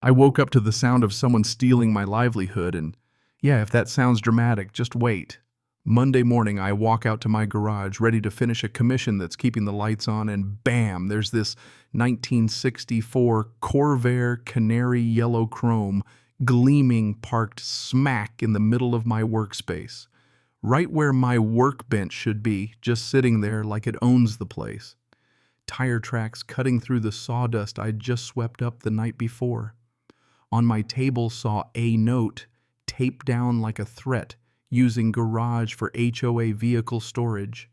I woke up to the sound of someone stealing my livelihood, and yeah, if that sounds dramatic, just wait. Monday morning, I walk out to my garage ready to finish a commission that's keeping the lights on, and bam, there's this 1964 Corvair Canary Yellow Chrome gleaming parked smack in the middle of my workspace, right where my workbench should be, just sitting there like it owns the place. Tire tracks cutting through the sawdust I'd just swept up the night before. On my table saw a note taped down like a threat using garage for HOA vehicle storage.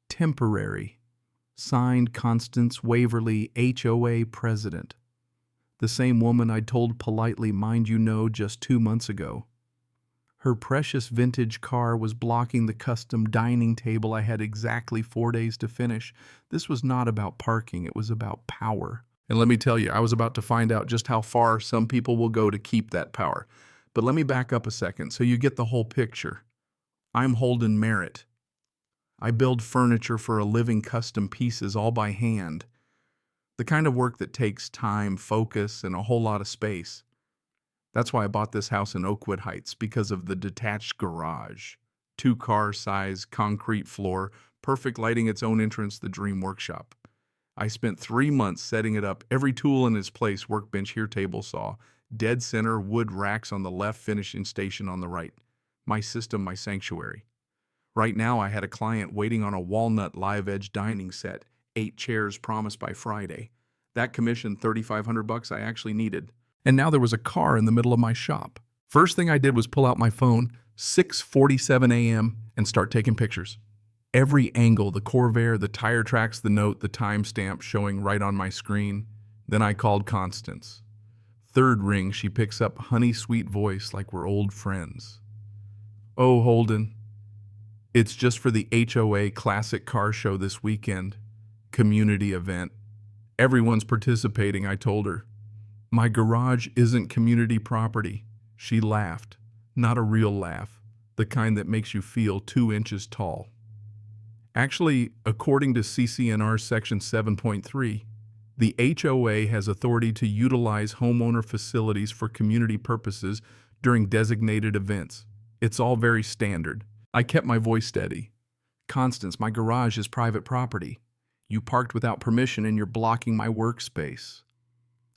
Temporary. Signed Constance Waverly, HOA President. The same woman I'd told politely, mind you know, just 2 months ago. Her precious vintage car was blocking the custom dining table I had exactly 4 days to finish. This was not about parking, it was about power. And let me tell you, I was about to find out just how far some people will go to keep that power. But let me back up a second so you get the whole picture. I'm Holden Merritt. I build furniture for a living, custom pieces all by hand. The kind of work that takes time, focus, and a whole lot of space. That's why I bought this house in Oakwood Heights, because of the detached garage. 2-car size, concrete floor, perfect lighting, its own entrance, the dream workshop. I spent 3 months setting it up, every tool in its place, workbench here, table saw, dead center, wood racks on the left, finishing station on the right. My system, my sanctuary. Right now I had a client waiting on a walnut live edge dining set, 8 chairs promised by Friday. That commission, $3,500 I actually needed. And now there was a car in the middle of my shop. First thing I did was pull out my phone, 6:47 a.m., and start taking pictures. Every angle, the Corvair, the tire tracks, the note, the timestamp showing right on my screen. Then I called Constance. Third ring, she picks up, honey sweet voice like we're old friends. Oh, Holden, it's just for the HOA Classic Car Show this weekend. Community event. Everyone's participating, I told her. My garage isn't community property. She laughed. Not a real laugh. The kind that makes you feel 2 inches tall. Actually, according to CCNR Section 7.3, the HOA has authority to utilize homeowner facilities for community purposes during designated events. It's all very standard. I kept my voice steady. Constance, my garage is private property. You parked without permission and you're blocking my workspace.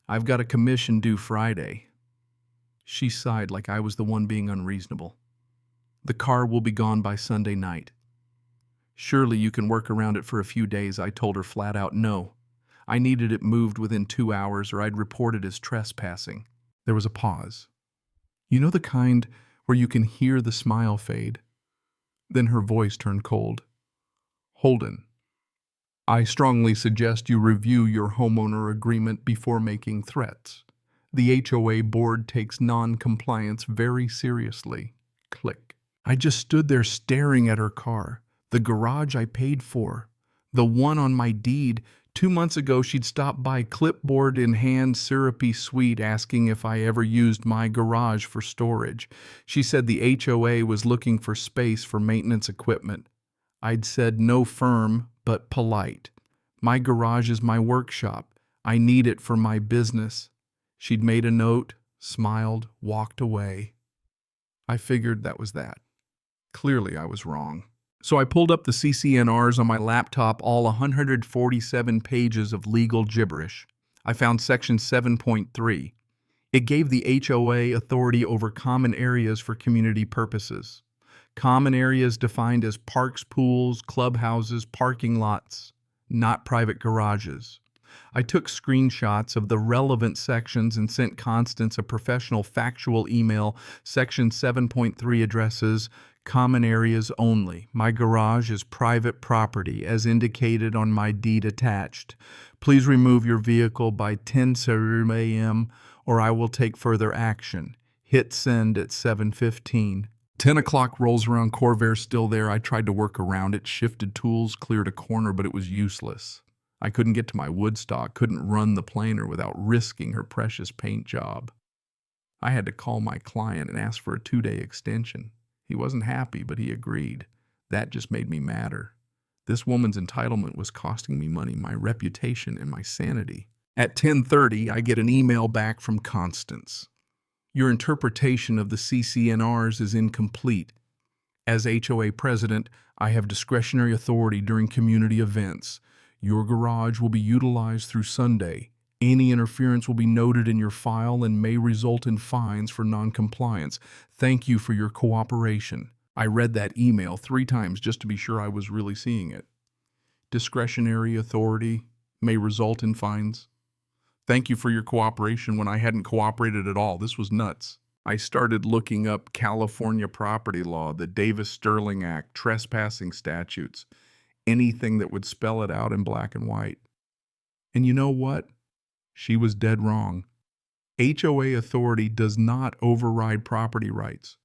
I've got a commission due Friday. She sighed like I was the one being unreasonable. The car will be gone by Sunday night. Surely you can work around it for a few days, I told her flat out. No. I needed it moved within 2 hours or I'd report it as trespassing. There was a pause. You know the kind where you can hear the smile fade? Then her voice turned cold. Holden, I strongly suggest you review your homeowner agreement before making threats. The HOA board takes non-compliance very seriously. Click. I just stood there staring at her car, the garage I paid for, the one on my deed. 2 months ago, she'd stopped by, clipboard in hand, syrupy sweet, asking if I ever used my garage for storage. She said the HOA was looking for space for maintenance equipment. I'd said no firm, but polite. My garage is my workshop. I need it for my business. She'd made a note, smiled, walked away. I figured that was that. Clearly I was wrong. So I pulled up the CCNRs on my laptop, all 147 pages of legal gibberish. I found Section 7.3. It gave the HOA authority over common areas for community purposes. Common areas defined as parks, pools, clubhouses, parking lots, not private garages. I took screenshots of the relevant sections and sent Constance a professional factual email. Section 7.3 addresses common areas only. My garage is private property as indicated on my deed attached. Please remove your vehicle by 10 a.m. or I will take further action. Hit send at 7:15. 10 o'clock rolls around, Corvair's still there. I tried to work around it, shifted tools, cleared a corner, but it was useless. I couldn't get to my wood stock, couldn't run the planer without risking her precious paint job. I had to call my client and ask for a 2-day extension. He wasn't happy, but he agreed. That just made me madder. This woman's entitlement was costing me money, my reputation, and my sanity. At 10:30, I get an email back from Constance. Your interpretation of the CCNRs is incomplete. As HOA president, I have discretionary authority during community events. Your garage will be utilized through Sunday. Any interference will be noted in your file and may result in fines for noncompliance. Thank you for your cooperation. I read that email 3 times just to be sure I was really seeing it. Discretionary authority may result in fines. Thank you for your cooperation when I hadn't cooperated at all. This was nuts. I started looking up California property law, the Davis-Sterling Act, trespassing statutes, anything that would spell it out in black and white. And you know what? She was dead wrong. HOA authority does not override property rights.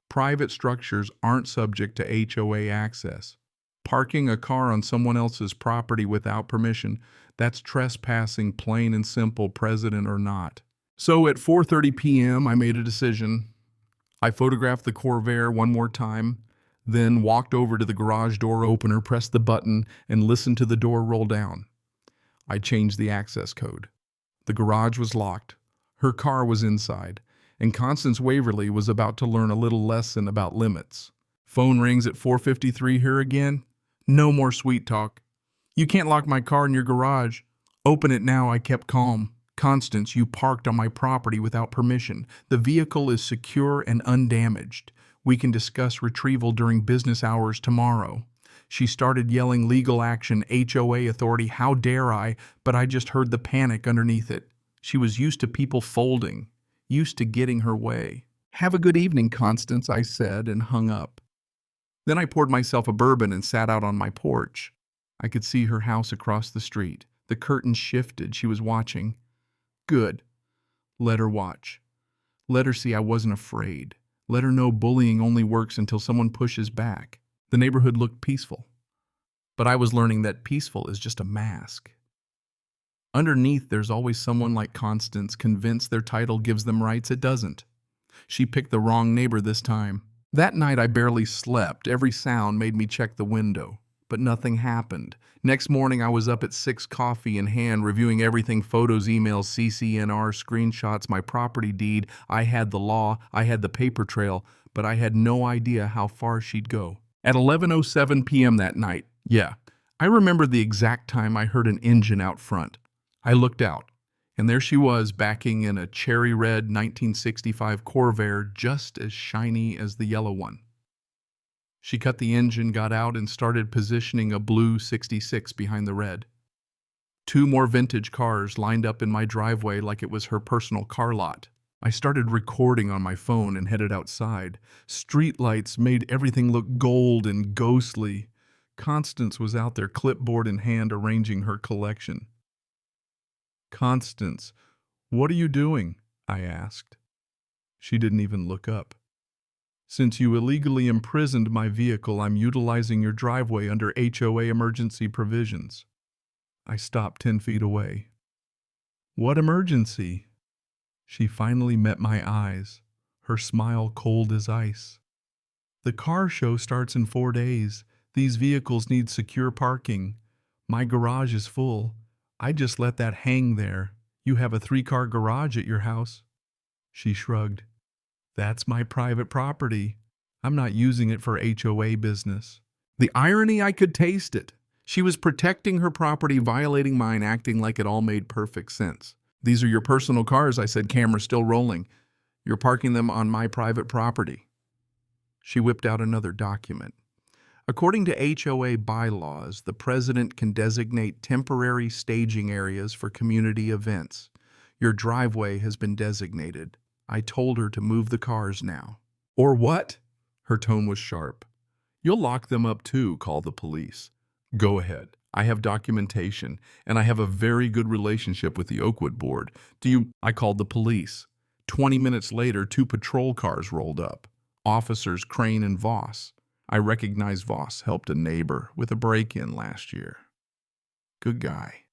Private structures aren't subject to HOA access. Parking a car on someone else's property without permission, that's trespassing, plain and simple, president or not. So at 4:30 p.m., I made a decision. I photographed the Corvair one more time, then walked over to the garage door opener, pressed the button, and listened to the door roll down. I changed the access code. The garage was locked. Her car was inside, and Constance Waverly was about to learn a little lesson about limits. Phone rings at 4:53 here again. No more sweet talk. You can't lock my car in your garage. Open it now, I kept calm. Constance, you parked on my property without permission. The vehicle is secure and undamaged. We can discuss retrieval during business hours tomorrow. She started yelling legal action, HOA authority, how dare I, but I just heard the panic underneath it. She was used to people folding, used to getting her way. Have a good evening, Constance, I said and hung up. Then I poured myself a bourbon and sat out on my porch. I could see her house across the street. The curtains shifted. She was watching. Good. Let her watch. Let her see I wasn't afraid. Let her know bullying only works until someone pushes back. The neighborhood looked peaceful. But I was learning that peaceful is just a mask. Underneath, there's always someone like Constance convinced their title gives them rights. It doesn't. She picked the wrong neighbor this time. That night I barely slept. Every sound made me check the window. But nothing happened. Next morning I was up at 6, coffee in hand, reviewing everything, photos, emails, CCNR, screenshots, my property deed. I had the law, I had the paper trail, but I had no idea how far she'd go. At 11:07 p.m. that night, I remember the exact time I heard an engine out front. I looked out, and there she was backing in a cherry red 1965 Corvair, just as shiny as the yellow one. She cut the engine, got out, and started positioning a blue 66 behind the red. 2 more vintage cars lined up in my driveway like it was her personal car lot. I started recording on my phone and headed outside. Streetlights made everything look gold and ghostly. Constance was out there, clipboard in hand, arranging her collection. Constance, what are you doing? I asked. She didn't even look up. Since you illegally imprisoned my vehicle, I'm utilizing your driveway under HOA emergency provisions. I stopped 10 feet away. What emergency? She finally met my eyes, her smile cold as ice. The car show starts in 4 days. These vehicles need secure parking. My garage is full. I just let that hang there. You have a 3-car garage at your house. She shrugged. That's my private property. I'm not using it for HOA business. The irony, I could taste it. She was protecting her property, violating mine, acting like it all made perfect sense. These are your personal cars, I said, camera still rolling. You're parking them on my private property. She whipped out another document. According to HOA bylaws, the president can designate temporary staging areas for community events. Your driveway has been designated. I told her to move the cars now. Or what? Her tone was sharp. You'll lock them up too, call the police. Go ahead. I have documentation, and I have a very good relationship with the Oakwood board. I called the police. 20 minutes later, 2 patrol cars rolled up. Officers Crane and Voss. I recognized Voss helped a neighbor with a break-in last year. Good guy.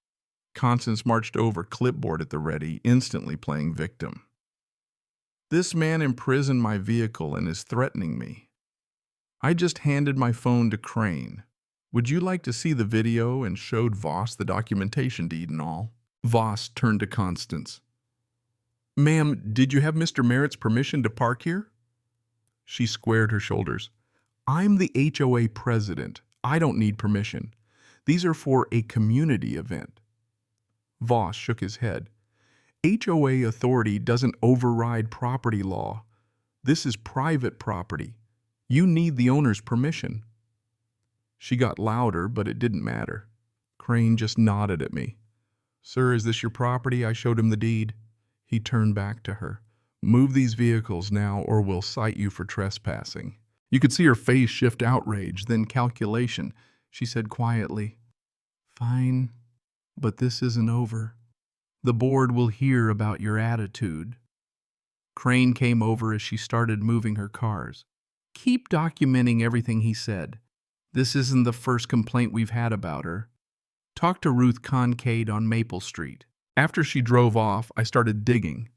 Constance marched over, clipboard at the ready, instantly playing victim. This man imprisoned my vehicle and is threatening me. I just handed my phone to Crane. Would you like to see the video, and showed Voss the documentation deed and all? Voss turned to Constance. Ma'am, did you have Mr. Merritt's permission to park here? She squared her shoulders. I'm the HOA president. I don't need permission. These are for a community event. Voss shook his head. HOA authority doesn't override property law. This is private property. You need the owner's permission. She got louder, but it didn't matter. Crane just nodded at me. Sir, is this your property? I showed him the deed. He turned back to her. Move these vehicles now or we'll cite you for trespassing. You could see her face shift outrage, then calculation. She said quietly, Fine, but this isn't over. The board will hear about your attitude. Crane came over as she started moving her cars. Keep documenting everything he said. This isn't the first complaint we've had about her. Talk to Ruth Concade on Maple Street. After she drove off, I started digging.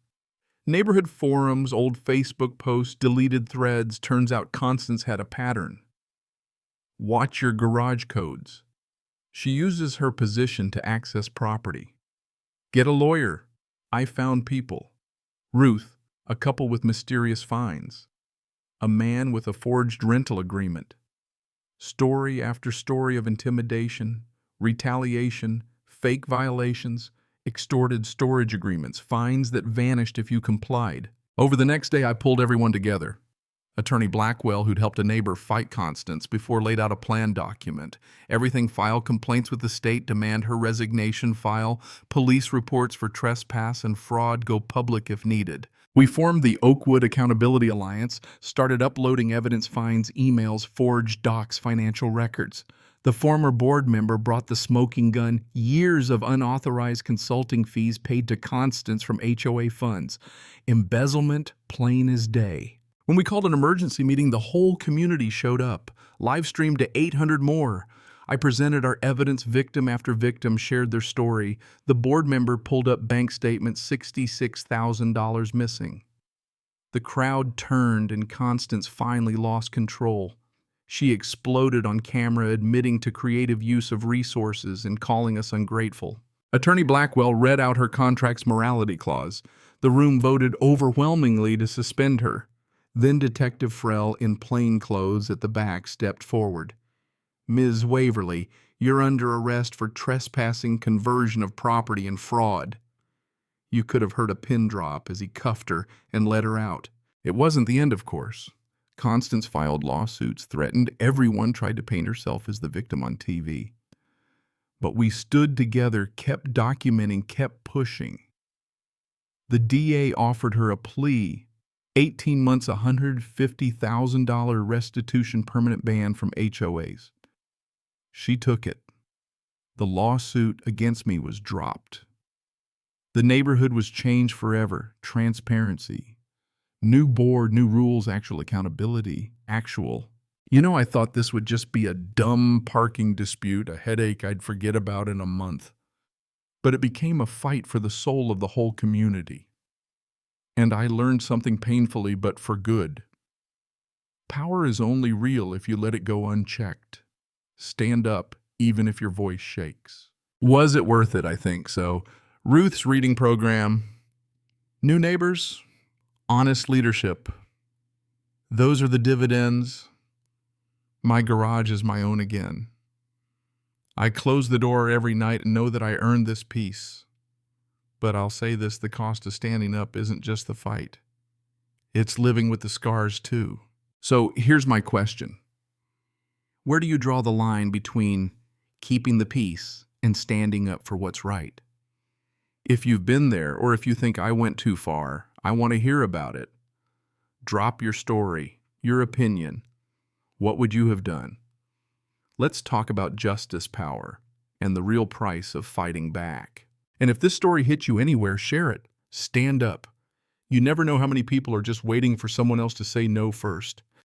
Neighborhood forums, old Facebook posts, deleted threads. Turns out Constance had a pattern. Watch your garage codes. She uses her position to access property. Get a lawyer. I found people. Ruth, a couple with mysterious fines. A man with a forged rental agreement. Story after story of intimidation, retaliation, fake violations, extorted storage agreements, fines that vanished if you complied. Over the next day, I pulled everyone together. Attorney Blackwell, who'd helped a neighbor fight Constance before, laid out a plan document. Everything file complaints with the state, demand her resignation, file police reports for trespass and fraud, go public if needed. We formed the Oakwood Accountability Alliance, started uploading evidence, fines, emails, forged docs, financial records. The former board member brought the smoking gun, years of unauthorized consulting fees paid to Constance from HOA funds. Embezzlement plain as day. When we called an emergency meeting, the whole community showed up, live streamed to 800 more. I presented our evidence, victim after victim shared their story. The board member pulled up bank statements, $66,000 missing. The crowd turned and Constance finally lost control. She exploded on camera, admitting to creative use of resources and calling us ungrateful. Attorney Blackwell read out her contract's morality clause. The room voted overwhelmingly to suspend her. Then Detective Frell, in plain clothes at the back, stepped forward. Ms. Waverly, you're under arrest for trespassing, conversion of property, and fraud. You could have heard a pin drop as he cuffed her and let her out. It wasn't the end, of course. Constance filed lawsuits, threatened. Everyone tried to paint herself as the victim on TV. But we stood together, kept documenting, kept pushing. The DA offered her a plea, 18 months, $150,000 restitution, permanent ban from HOAs. She took it. The lawsuit against me was dropped. The neighborhood was changed forever. Transparency. New board, new rules, actual accountability, actual. I thought this would just be a dumb parking dispute, a headache I'd forget about in a month. But it became a fight for the soul of the whole community. And I learned something painfully, but for good. Power is only real if you let it go unchecked. Stand up, even if your voice shakes. Was it worth it? I think so. Ruth's reading program. New neighbors. Honest leadership. Those are the dividends. My garage is my own again. I close the door every night and know that I earned this peace. But I'll say this, the cost of standing up isn't just the fight. It's living with the scars too. So here's my question. Where do you draw the line between keeping the peace and standing up for what's right? If you've been there, or if you think I went too far, I want to hear about it. Drop your story, your opinion. What would you have done? Let's talk about justice power and the real price of fighting back. And if this story hits you anywhere, share it. Stand up. You never know how many people are just waiting for someone else to say no first.